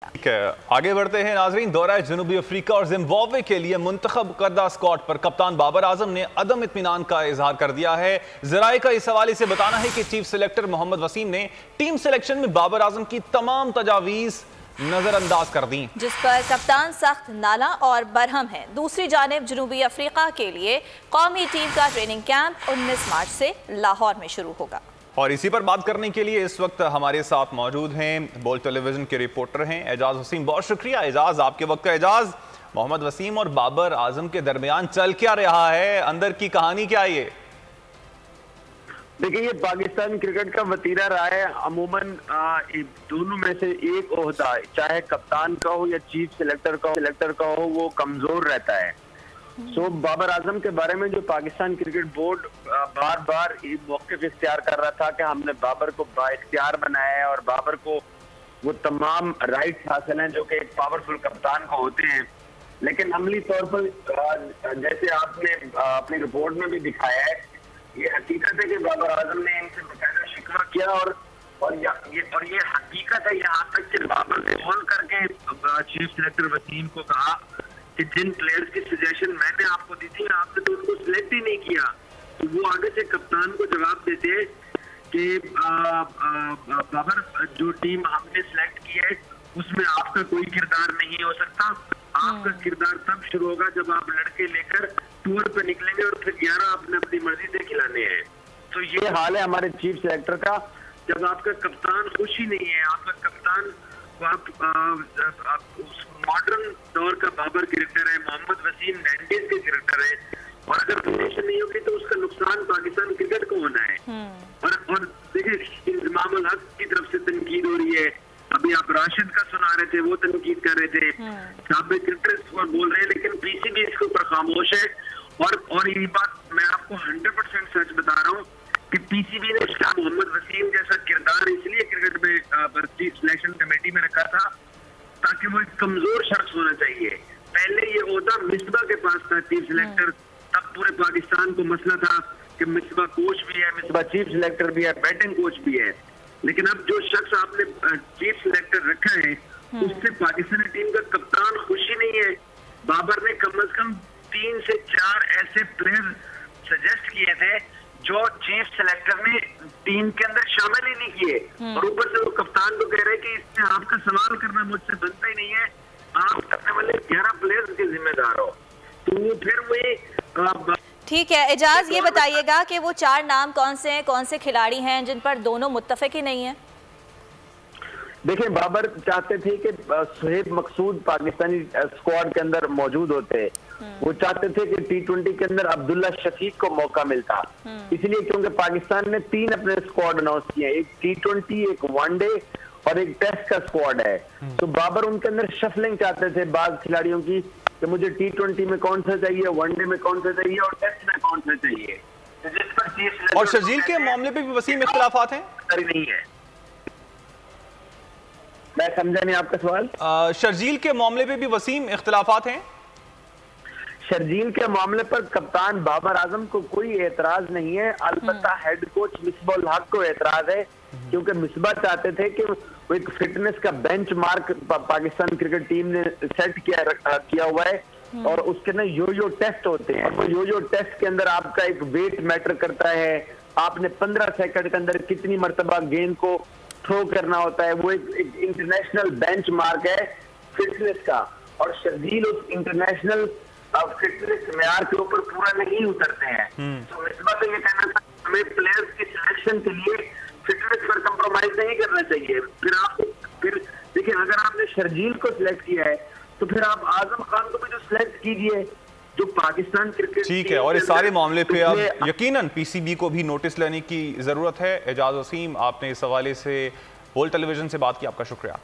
ठीक है, आगे बढ़ते हैं नाजरीन। दौरा जनूबी अफ्रीका और जिम्बाब्वे के लिए मुंतखब करदा स्क्वाड पर कप्तान बाबर आजम ने अदम इत्मीनान का इजहार कर दिया है। जराए का इस हवाले से बताना है कि चीफ सेलेक्टर मोहम्मद वसीम ने टीम सिलेक्शन में बाबर आजम की तमाम तजावीज नजरअंदाज कर दी, जिस पर कप्तान सख्त नाला और बरहम है। दूसरी जानिब जनूबी अफ्रीका के लिए कौमी टीम का ट्रेनिंग कैंप 19 मार्च से लाहौर में शुरू होगा। और इसी पर बात करने के लिए इस वक्त हमारे साथ मौजूद हैं बोल टेलीविजन के रिपोर्टर हैं एजाज हुसैन। बहुत शुक्रिया एजाज, आपके वक्त का। एजाज, मोहम्मद वसीम और बाबर आजम के दरमियान चल क्या रहा है, अंदर की कहानी क्या है ये? देखिए, ये पाकिस्तान क्रिकेट का वतीरा रहा है। अमूमन दोनों में से एक ओहदा, चाहे कप्तान का हो या चीफ सेलेक्टर का हो, वो कमजोर रहता है। सो बाबर आजम के बारे में जो पाकिस्तान क्रिकेट बोर्ड बार बार मौक़िफ़ इख्तियार कर रहा था कि हमने बाबर को बाइख्तियार बनाया है और बाबर को वो तमाम राइट्स हासिल हैं जो कि एक पावरफुल कप्तान को होते हैं, लेकिन अमली तौर पर जैसे आपने अपनी रिपोर्ट में भी दिखाया है, ये हकीकत है कि बाबर आजम ने इनसे बकायदा शिकवा किया और ये हकीकत है यहाँ तक कि बाबर ने फोन करके चीफ सेलेक्टर वसीम को कहा कि जिन प्लेयर्स की सजेशन मैंने आपको दी थी आपने तो उनको सिलेक्ट ही नहीं किया। तो वो आगे से कप्तान को जवाब देते हैं कि बाबर, जो टीम हमने सिलेक्ट की है उसमें आपका कोई किरदार नहीं हो सकता। आपका किरदार तब शुरू होगा जब आप लड़के लेकर टूर पे निकलेंगे और फिर 11 आपने अपनी मर्जी से खिलाने हैं। तो ये हाल है हमारे चीफ सेलेक्टर का। जब आपका कप्तान खुश ही नहीं है, आपका कप्तान आप मॉडर्न दौर का बाबर क्रिकेटर है, मोहम्मद वसीम 90s के क्रिकेटर है, और अगर पोजीशन नहीं होगी तो उसका नुकसान पाकिस्तान क्रिकेट को होना है। और देखिए, इमाम उल हक की तरफ से तनकीद हो रही है, अभी आप राशिद का सुना रहे थे, वो तनकीद कर रहे थे, साबिक क्रिकेटर्स बोल रहे हैं, लेकिन पीसीबी इसके ऊपर खामोश है। और ये बात मैं आपको 100% सच बता रहा हूँ कि पीसीबी ने शाह मोहम्मद वसीम जैसा किरदार इसलिए क्रिकेट में भर्ती सिलेक्शन कमेटी में रखा था ताकि वो एक कमजोर शख्स होना चाहिए। पहले ये ओहदा मिसबा के पास था, चीफ सिलेक्टर, तब पूरे पाकिस्तान को मसला था कि मिसबा कोच भी है, मिसबा चीफ सिलेक्टर भी है, बैटिंग कोच भी है। लेकिन अब जो शख्स आपने चीफ सिलेक्टर रखा है उससे पाकिस्तानी टीम का कप्तान खुश ही नहीं है। बाबर ने कम से कम 3 से 4 ऐसे प्लेयर सजेस्ट किए थे जो चीफ सेलेक्टर ने टीम के अंदर शामिल ही नहीं किए, और ऊपर से वो कप्तान को कह रहे हैं कि इसमें आपका सवाल करना मुझसे बनता ही नहीं है, आप करने वाले 11 प्लेयर्स के जिम्मेदार हो। तो वो फिर वही ठीक है एजाज, ये बताइएगा कि वो 4 नाम कौन से हैं, कौन से खिलाड़ी हैं जिन पर दोनों मुत्तफिक ही नहीं है? देखिए, बाबर चाहते थे कि सुहेब मकसूद पाकिस्तानी स्क्वाड के अंदर मौजूद होते। वो चाहते थे कि T20 के अंदर अब्दुल्ला शफीक को मौका मिलता, इसलिए क्योंकि पाकिस्तान ने 3 अपने स्क्वाड अनाउंस किए, एक T20, एक वनडे और एक टेस्ट का स्क्वाड है। तो बाबर उनके अंदर शफलिंग चाहते थे बाज खिलाड़ियों की कि मुझे T20 में कौन सा चाहिए, वनडे में कौन सा चाहिए और टेस्ट में कौन सा चाहिए। जिस पर और शर्जील के मामले पे भी वसीम इख्तिलाफात हैं? नहीं है, मैं समझा नहीं आपका सवाल। शर्जील के मामले पे भी वसीम इख्तिलाफात हैं? शर्जील के मामले पर कप्तान बाबर आजम को कोई एतराज नहीं है, अलबत्ता हेड कोच मिसबा उल हक को एतराज है, क्योंकि मिसबा चाहते थे कि वो एक फिटनेस का bench mark Pakistan cricket team ने सेट किया हुआ है, और उसके ना यो टेस्ट होते हैं। वो यो टेस्ट के अंदर आपका एक वेट मैटर करता है, आपने 15 सेकंड के अंदर कितनी मरतबा गेंद को थ्रो करना होता है, वो एक इंटरनेशनल बेंच मार्क है फिटनेस का, और शर्जील उस इंटरनेशनल फिटनेस मेयार के ऊपर पूरा नहीं उतरते हैं। तो मिसबा तो ये कहना था हमें प्लेयर्स की सिलेक्शन के लिए फिटनेस पर कंप्रोमाइज नहीं करना चाहिए। फिर देखिए, अगर आपने शर्जील को सिलेक्ट किया है तो फिर आप आजम खान को भी तो सिलेक्ट कीजिए, जो पाकिस्तान क्रिकेट। ठीक है, और इस सारे मामले पे अब यकीनन पीसीबी को भी नोटिस लेने की जरूरत है। एजाज वसीम, आपने इस हवाले से बोल टेलीविजन से बात की, आपका शुक्रिया।